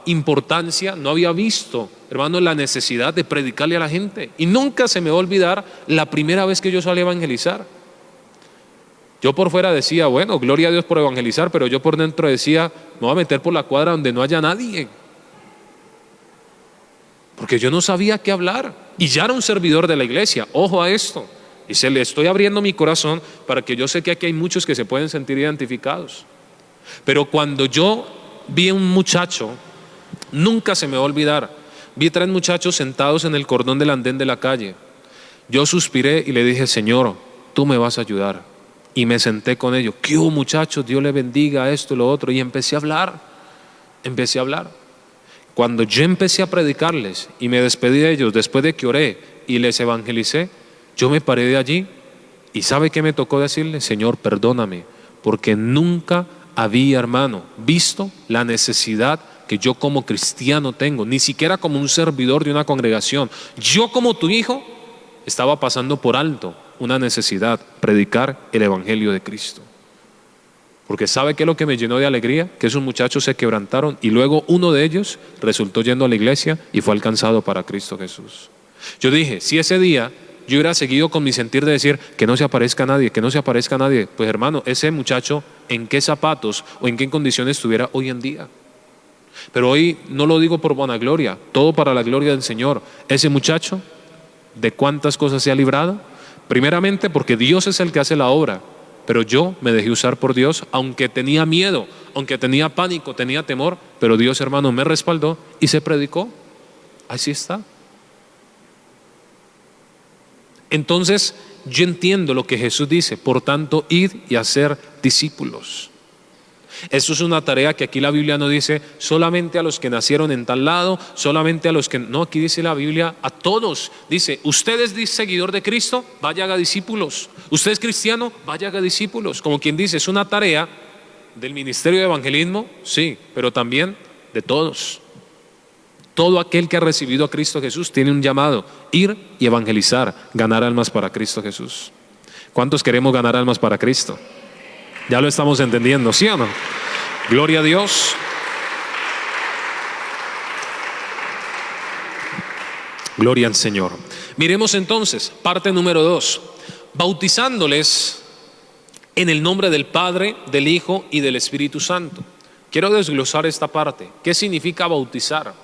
importancia, no había visto, hermano, la necesidad de predicarle a la gente. Y nunca se me va a olvidar la primera vez que yo salí a evangelizar. Yo por fuera decía, bueno, gloria a Dios por evangelizar, pero yo por dentro decía, me voy a meter por la cuadra donde no haya nadie. Porque yo no sabía qué hablar y ya era un servidor de la iglesia, ojo a esto, y se le estoy abriendo mi corazón para que yo sé que aquí hay muchos que se pueden sentir identificados. Pero cuando yo vi a un muchacho, nunca se me va a olvidar, vi 3 muchachos sentados en el cordón del andén de la calle. Yo suspiré y le dije, Señor, tú me vas a ayudar. Y me senté con ellos, ¿qué hubo, muchachos? Dios les bendiga, esto, lo otro, y empecé a hablar. Cuando yo empecé a predicarles y me despedí de ellos después de que oré y les evangelicé, yo me paré de allí y ¿sabe qué me tocó decirle? Señor, perdóname, porque nunca había, hermano, visto la necesidad que yo como cristiano tengo, ni siquiera como un servidor de una congregación. Yo como tu hijo estaba pasando por alto una necesidad, predicar el evangelio de Cristo. Porque ¿sabe qué es lo que me llenó de alegría? Que esos muchachos se quebrantaron y luego uno de ellos resultó yendo a la iglesia y fue alcanzado para Cristo Jesús. Yo dije, si ese día yo hubiera seguido con mi sentir de decir que no se aparezca nadie, que no se aparezca nadie, pues hermano, ese muchacho en qué zapatos o en qué condiciones estuviera hoy en día. Pero hoy no lo digo por vanagloria, todo para la gloria del Señor. Ese muchacho, ¿de cuántas cosas se ha librado? Primeramente porque Dios es el que hace la obra. Pero yo me dejé usar por Dios, aunque tenía miedo, aunque tenía pánico, tenía temor, pero Dios, hermano, me respaldó y se predicó. Así está. Entonces, yo entiendo lo que Jesús dice, por tanto, id y hacer discípulos. Eso es una tarea que aquí la Biblia no dice solamente a los que nacieron en tal lado, solamente a los que, no, aquí dice la Biblia a todos. Dice, usted es seguidor de Cristo, vaya haga discípulos. Usted es cristiano, vaya haga discípulos. Como quien dice, es una tarea del ministerio de evangelismo, sí, pero también de todos. Todo aquel que ha recibido a Cristo Jesús tiene un llamado, ir y evangelizar, ganar almas para Cristo Jesús. ¿Cuántos queremos ganar almas para Cristo? Ya lo estamos entendiendo, ¿sí o no? Gloria a Dios. Gloria al Señor. Miremos entonces, parte número 2. Bautizándoles en el nombre del Padre, del Hijo y del Espíritu Santo. Quiero desglosar esta parte. ¿Qué significa bautizar?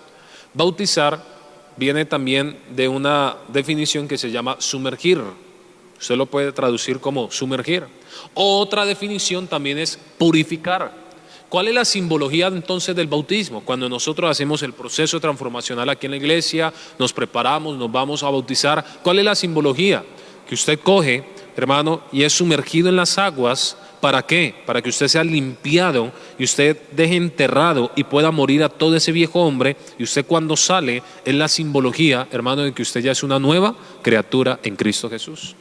Bautizar viene también de una definición que se llama sumergir. Usted lo puede traducir como sumergir. Otra definición también es purificar. ¿Cuál es la simbología entonces del bautismo? Cuando nosotros hacemos el proceso transformacional aquí en la iglesia, nos preparamos, nos vamos a bautizar. ¿Cuál es la simbología? Que usted coge, hermano, y es sumergido en las aguas ¿para qué? Para que usted sea limpiado y usted deje enterrado y pueda morir a todo ese viejo hombre, y usted cuando sale es la simbología, hermano, de que usted ya es una nueva criatura en Cristo Jesús.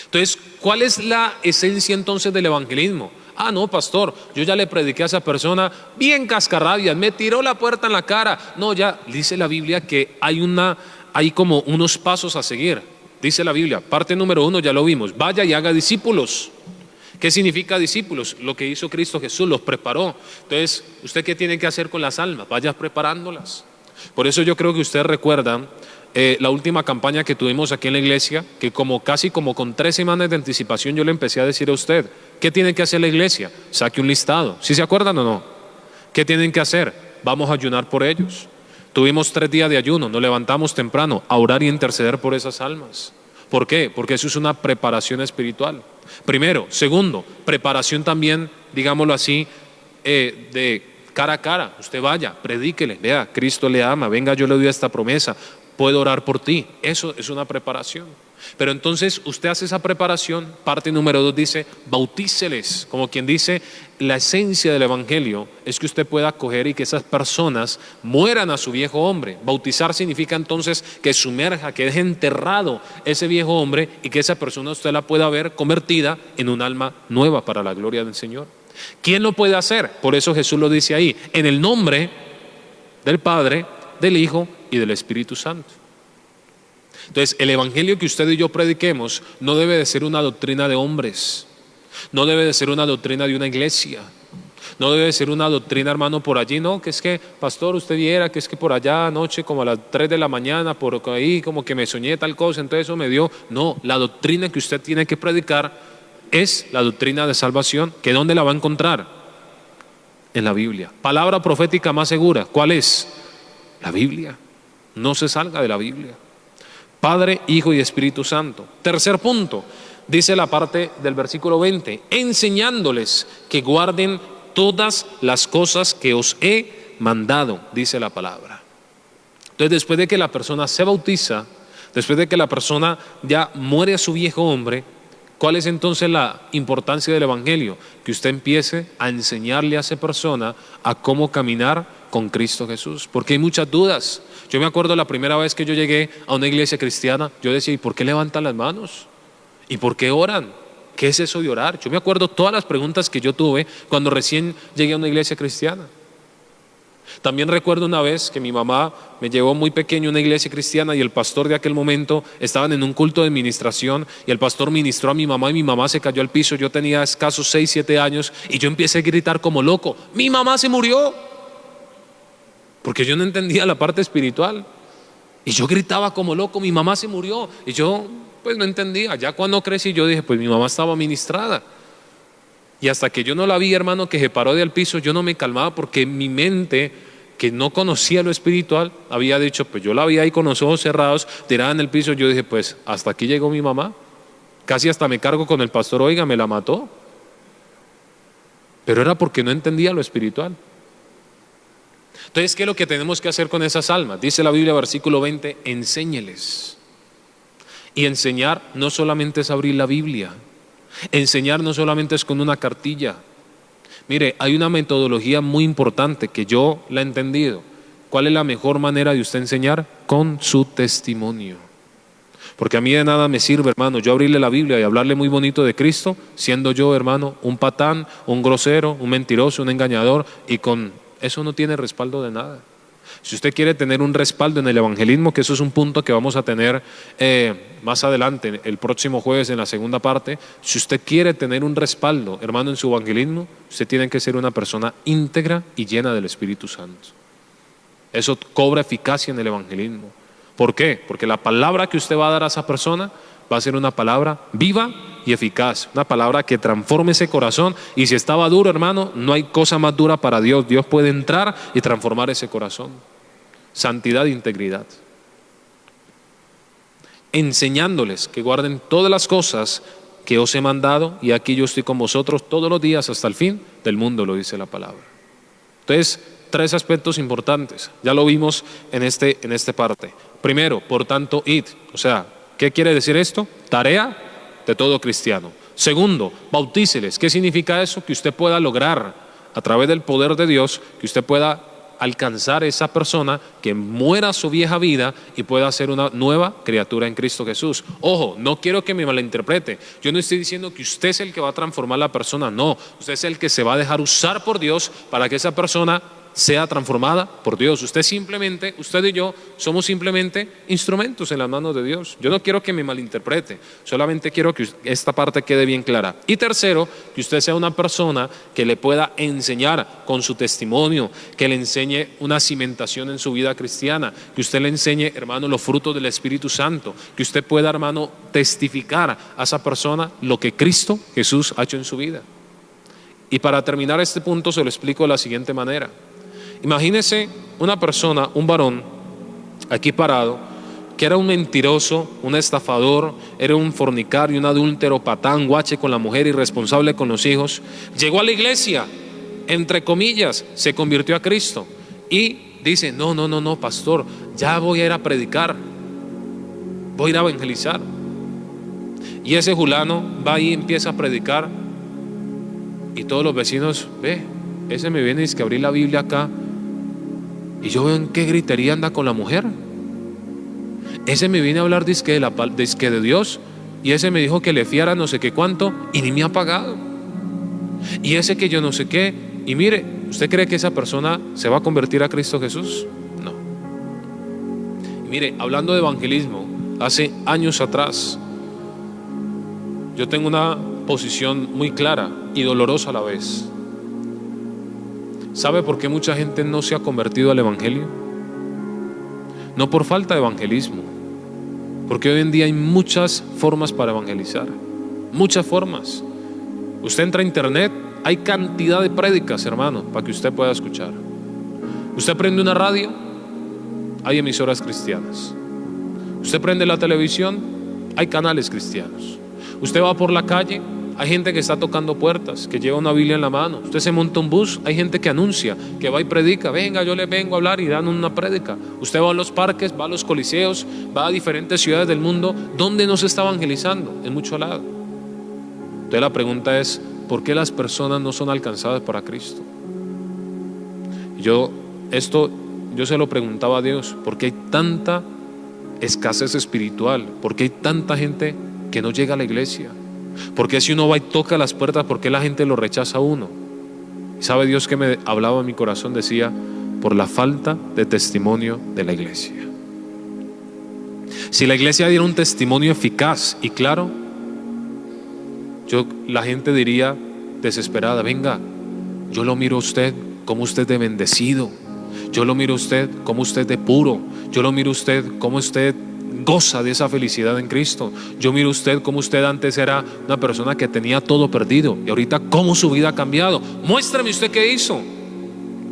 Entonces, ¿cuál es la esencia entonces del evangelismo? Ah, no, pastor, yo ya le prediqué a esa persona bien cascarrabias, me tiró la puerta en la cara. No, ya dice la Biblia que hay como unos pasos a seguir. Dice la Biblia, parte número 1, ya lo vimos, vaya y haga discípulos. ¿Qué significa discípulos? Lo que hizo Cristo Jesús, los preparó. Entonces, ¿usted qué tiene que hacer con las almas? Vaya preparándolas. Por eso yo creo que ustedes recuerdan la última campaña que tuvimos aquí en la iglesia, que casi con 3 semanas de anticipación yo le empecé a decir a usted, ¿qué tiene que hacer la iglesia? Saque un listado. ¿Sí se acuerdan o no? ¿Qué tienen que hacer? Vamos a ayunar por ellos. Tuvimos 3 días de ayuno, nos levantamos temprano a orar y interceder por esas almas. ¿Por qué? Porque eso es una preparación espiritual. Primero. Segundo, preparación también, digámoslo así, de cara a cara. Usted vaya, predíquele, vea, Cristo le ama, venga, yo le doy esta promesa, puedo orar por ti. Eso es una preparación. Pero entonces usted hace esa preparación. Parte número 2 dice, bautíceles. Como quien dice, la esencia del evangelio es que usted pueda coger y que esas personas mueran a su viejo hombre. Bautizar significa entonces que sumerja, que deje enterrado ese viejo hombre y que esa persona usted la pueda ver convertida en un alma nueva para la gloria del Señor. ¿Quién lo puede hacer? Por eso Jesús lo dice ahí, en el nombre del Padre, del Hijo y del Espíritu Santo. Entonces, el evangelio que usted y yo prediquemos no debe de ser una doctrina de hombres, no debe de ser una doctrina de una iglesia, no debe de ser una doctrina, hermano, por allí, no, que es que, pastor, usted viera que es que por allá anoche como a las 3 de la mañana, por ahí como que me soñé tal cosa, entonces eso me dio. No, la doctrina que usted tiene que predicar es la doctrina de salvación, que ¿dónde la va a encontrar? En la Biblia. Palabra profética más segura, ¿cuál es? La Biblia. No se salga de la Biblia. Padre, Hijo y Espíritu Santo. Tercer punto, dice la parte del versículo 20, enseñándoles que guarden todas las cosas que os he mandado, dice la palabra. Entonces, después de que la persona se bautiza, después de que la persona ya muere a su viejo hombre, ¿cuál es entonces la importancia del evangelio? Que usted empiece a enseñarle a esa persona a cómo caminar con Cristo Jesús, porque hay muchas dudas. Yo me acuerdo la primera vez que yo llegué a una iglesia cristiana, yo decía, ¿y por qué levantan las manos? ¿Y por qué oran? ¿Qué es eso de orar? Yo me acuerdo todas las preguntas que yo tuve cuando recién llegué a una iglesia cristiana. También recuerdo una vez que mi mamá me llevó muy pequeño a una iglesia cristiana y el pastor de aquel momento estaban en un culto de administración y el pastor ministró a mi mamá y mi mamá se cayó al piso. Yo tenía escasos 6, 7 años y yo empecé a gritar como loco, ¡mi mamá se murió! Porque yo no entendía la parte espiritual y yo gritaba como loco, mi mamá se murió, y yo pues no entendía. Ya cuando crecí yo dije, pues mi mamá estaba ministrada, y hasta que yo no la vi, hermano, que se paró del piso, yo no me calmaba, porque mi mente, que no conocía lo espiritual, había dicho, pues yo la vi ahí con los ojos cerrados, tirada en el piso. Yo dije, pues hasta aquí llegó mi mamá, casi hasta me cargo con el pastor, oiga, me la mató. Pero era porque no entendía lo espiritual. Entonces, ¿qué es lo que tenemos que hacer con esas almas? Dice la Biblia, versículo 20, enséñeles. Y enseñar no solamente es abrir la Biblia, enseñar no solamente es con una cartilla. Mire, hay una metodología muy importante que yo la he entendido. ¿Cuál es la mejor manera de usted enseñar? Con su testimonio. Porque a mí de nada me sirve, hermano, yo abrirle la Biblia y hablarle muy bonito de Cristo, siendo yo, hermano, un patán, un grosero, un mentiroso, un engañador, y con eso no tiene respaldo de nada. Si usted quiere tener un respaldo en el evangelismo, que eso es un punto que vamos a tener más adelante, el próximo jueves en la segunda parte, si usted quiere tener un respaldo, hermano, en su evangelismo, usted tiene que ser una persona íntegra y llena del Espíritu Santo. Eso cobra eficacia en el evangelismo. ¿Por qué? Porque la palabra que usted va a dar a esa persona va a ser una palabra viva y eficaz, una palabra que transforme ese corazón. Y si estaba duro, hermano, no hay cosa más dura para Dios. Dios puede entrar y transformar ese corazón. Santidad e integridad. Enseñándoles que guarden todas las cosas que os he mandado, y aquí yo estoy con vosotros todos los días hasta el fin del mundo, lo dice la palabra. Entonces, 3 aspectos importantes, ya lo vimos en esta parte. Primero, por tanto, id. O sea, ¿qué quiere decir esto? Tarea de todo cristiano. Segundo, bautíceles. ¿Qué significa eso? Que usted pueda lograr, a través del poder de Dios, que usted pueda alcanzar esa persona, que muera su vieja vida y pueda ser una nueva criatura en Cristo Jesús. Ojo, no quiero que me malinterprete. Yo no estoy diciendo que usted es el que va a transformar a la persona, no. Usted es el que se va a dejar usar por Dios para que esa persona sea transformada por Dios. Usted y yo somos simplemente instrumentos en las manos de Dios. Yo no quiero que me malinterprete, solamente quiero que esta parte quede bien clara. Y tercero, que usted sea una persona que le pueda enseñar con su testimonio, que le enseñe una cimentación en su vida cristiana, que usted le enseñe, hermano, los frutos del Espíritu Santo, que usted pueda, hermano, testificar a esa persona lo que Cristo Jesús ha hecho en su vida. Y para terminar este punto se lo explico de la siguiente manera. Imagínese una persona, un varón, aquí parado, que era un mentiroso, un estafador, era un fornicario, un adúltero, patán, guache con la mujer, irresponsable con los hijos. Llegó a la iglesia, entre comillas, se convirtió a Cristo y dice, no, pastor, ya voy a ir a predicar, voy a ir a evangelizar. Y ese fulano va y empieza a predicar y todos los vecinos, ese me viene y dice que abrí la Biblia acá y yo veo en qué gritería anda con la mujer. Ese me viene a hablar dizque de Dios y ese me dijo que le fiara no sé qué cuánto y ni me ha pagado. Y ese que yo no sé qué. Y mire, ¿usted cree que esa persona se va a convertir a Cristo Jesús? No. Y mire, hablando de evangelismo, hace años atrás, yo tengo una posición muy clara y dolorosa a la vez. ¿Sabe por qué mucha gente no se ha convertido al evangelio? No por falta de evangelismo, porque hoy en día hay muchas formas para evangelizar, muchas formas. Usted entra a internet, hay cantidad de prédicas, hermano, para que usted pueda escuchar. Usted prende una radio, hay emisoras cristianas. Usted prende la televisión, hay canales cristianos. Usted va por la calle, hay gente que está tocando puertas, que lleva una Biblia en la mano. Usted se monta un bus, hay gente que anuncia, que va y predica. Venga, yo le vengo a hablar y dan una prédica. Usted va a los parques, va a los coliseos, va a diferentes ciudades del mundo. ¿Dónde no se está evangelizando? En mucho lado. Entonces la pregunta es, ¿por qué las personas no son alcanzadas para Cristo? Yo se lo preguntaba a Dios, ¿por qué hay tanta escasez espiritual? ¿Por qué hay tanta gente que no llega a la iglesia? ¿Por qué si uno va y toca las puertas, por qué la gente lo rechaza a uno? Y sabe Dios que me hablaba en mi corazón, decía, por la falta de testimonio de la iglesia. Si la iglesia diera un testimonio eficaz y claro, la gente diría desesperada, venga, yo lo miro a usted como usted de bendecido, yo lo miro a usted como usted de puro, yo lo miro a usted como usted goza de esa felicidad en Cristo. Yo miro a usted como usted antes era una persona que tenía todo perdido y ahorita cómo su vida ha cambiado. Muéstrame usted qué hizo.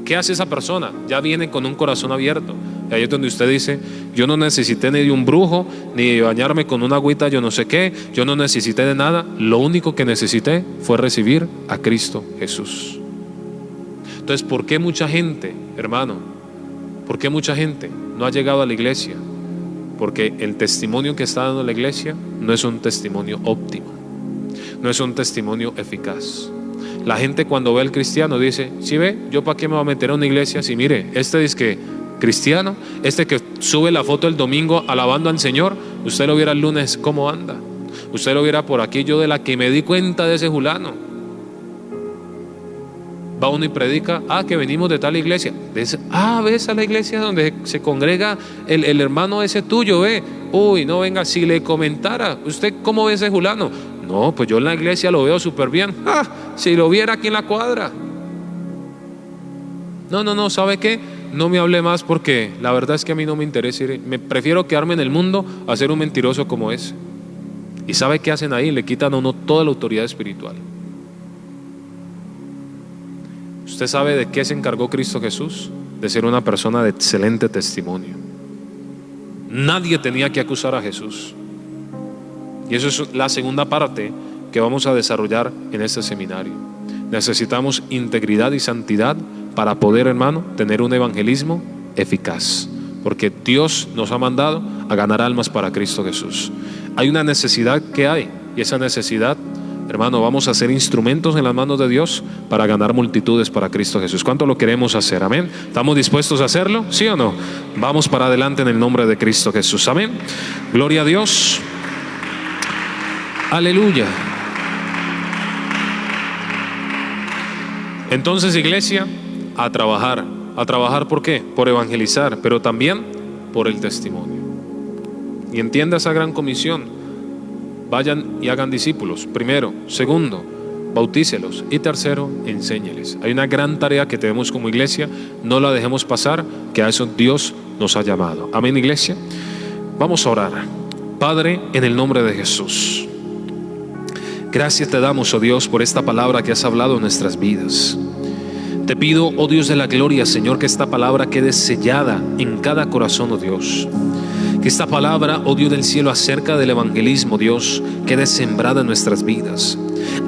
¿Qué hace esa persona? Ya viene con un corazón abierto. Y ahí es donde usted dice, yo no necesité ni de un brujo, ni de bañarme con una agüita yo no sé qué, yo no necesité de nada. Lo único que necesité fue recibir a Cristo Jesús. Entonces, ¿por qué mucha gente, hermano? ¿Por qué mucha gente no ha llegado a la iglesia? Porque el testimonio que está dando la iglesia no es un testimonio óptimo, no es un testimonio eficaz. La gente cuando ve al cristiano dice, ¿sí ve? ¿Yo para qué me voy a meter a una iglesia? Si mire, este es que cristiano, este que sube la foto el domingo alabando al Señor, usted lo viera el lunes cómo anda, usted lo viera por aquí, yo de la que me di cuenta de ese fulano. Va uno y predica, que venimos de tal iglesia. Ves a la iglesia donde se congrega el hermano ese tuyo, ve. Uy, no, venga, si le comentara, ¿usted cómo ve ese fulano? No, pues yo en la iglesia lo veo súper bien. Si lo viera aquí en la cuadra. No, ¿sabe qué? No me hable más porque la verdad es que a mí no me interesa ir. Me prefiero quedarme en el mundo a ser un mentiroso como ese. ¿Y sabe qué hacen ahí? Le quitan a uno toda la autoridad espiritual. ¿Usted sabe de qué se encargó Cristo Jesús? De ser una persona de excelente testimonio. Nadie tenía que acusar a Jesús. Y eso es la segunda parte que vamos a desarrollar en este seminario. Necesitamos integridad y santidad para poder, hermano, tener un evangelismo eficaz. Porque Dios nos ha mandado a ganar almas para Cristo Jesús. Hay una necesidad que hay, y esa necesidad hermano, vamos a ser instrumentos en las manos de Dios para ganar multitudes para Cristo Jesús. ¿Cuánto lo queremos hacer? Amén. ¿Estamos dispuestos a hacerlo? ¿Sí o no? Vamos para adelante en el nombre de Cristo Jesús. Amén. Gloria a Dios. Aleluya. Entonces, iglesia, a trabajar. ¿A trabajar por qué? Por evangelizar, pero también por el testimonio. Y entienda esa gran comisión. Vayan y hagan discípulos, primero. Segundo, bautícelos. Y tercero, enséñeles. Hay una gran tarea que tenemos como iglesia. No la dejemos pasar, que a eso Dios nos ha llamado. Amén, iglesia. Vamos a orar. Padre, en el nombre de Jesús, gracias te damos, oh Dios, por esta palabra que has hablado en nuestras vidas. Te pido, oh Dios de la gloria, Señor, que esta palabra quede sellada en cada corazón, oh Dios. Que esta palabra, oh Dios del cielo, acerca del evangelismo, Dios, quede sembrada en nuestras vidas.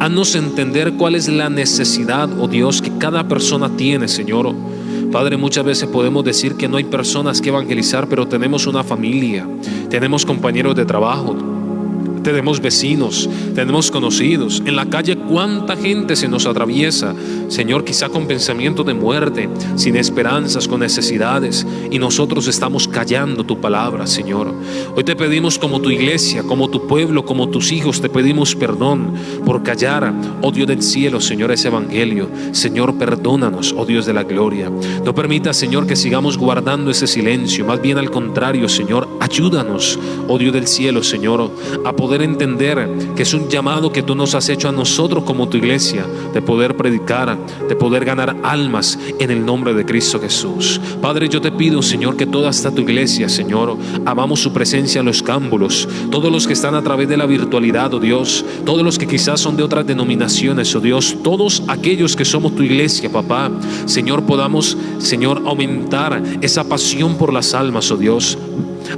Haznos entender cuál es la necesidad, oh Dios, que cada persona tiene, Señor. Padre, muchas veces podemos decir que no hay personas que evangelizar, pero tenemos una familia, tenemos compañeros de trabajo, tenemos vecinos, tenemos conocidos. En la calle, cuánta gente se nos atraviesa, Señor, quizá con pensamiento de muerte, sin esperanzas, con necesidades, y nosotros estamos callando tu palabra, Señor. Hoy te pedimos, como tu iglesia, como tu pueblo, como tus hijos, te pedimos perdón por callar, oh Dios del cielo, Señor, ese evangelio. Señor, perdónanos, oh Dios de la gloria. No permita, Señor, que sigamos guardando ese silencio. Más bien al contrario, Señor, ayúdanos, oh Dios del cielo, Señor, a poder entender que es un llamado que tú nos has hecho a nosotros como tu iglesia, de poder predicar, de poder ganar almas en el nombre de Cristo Jesús. Padre, yo te pido, Señor, que toda esta tu iglesia, Señor, amamos su presencia en los cámbulos, todos los que están a través de la virtualidad, oh Dios, todos los que quizás son de otras denominaciones, oh Dios, todos aquellos que somos tu iglesia, papá, Señor, podamos, Señor, aumentar esa pasión por las almas, oh Dios.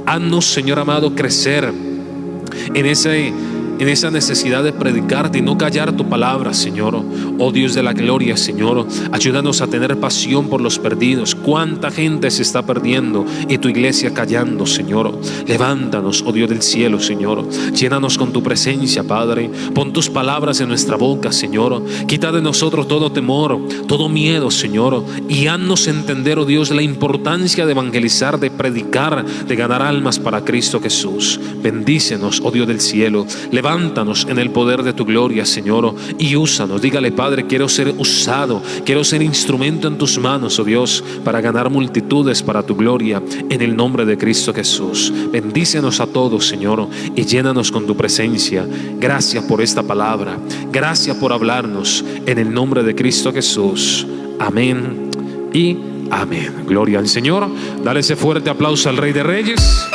Haznos, Señor amado, crecer en esa necesidad de predicarte y no callar tu palabra, Señor. Oh Dios de la gloria, Señor, ayúdanos a tener pasión por los perdidos. Cuánta gente se está perdiendo y tu iglesia callando, Señor. Levántanos, oh Dios del cielo, Señor. Llénanos con tu presencia, Padre. Pon tus palabras en nuestra boca, Señor. Quita de nosotros todo temor, todo miedo, Señor, y haznos entender, oh Dios, la importancia de evangelizar, de predicar, de ganar almas para Cristo Jesús. Bendícenos, oh Dios del cielo. Levántanos en el poder de tu gloria, Señor, y úsanos. Dígale, Padre, quiero ser usado, quiero ser instrumento en tus manos, oh Dios, para ganar multitudes para tu gloria, en el nombre de Cristo Jesús. Bendícenos a todos, Señor, y llénanos con tu presencia. Gracias por esta palabra, gracias por hablarnos, en el nombre de Cristo Jesús. Amén y amén. Gloria al Señor. Dale ese fuerte aplauso al Rey de Reyes.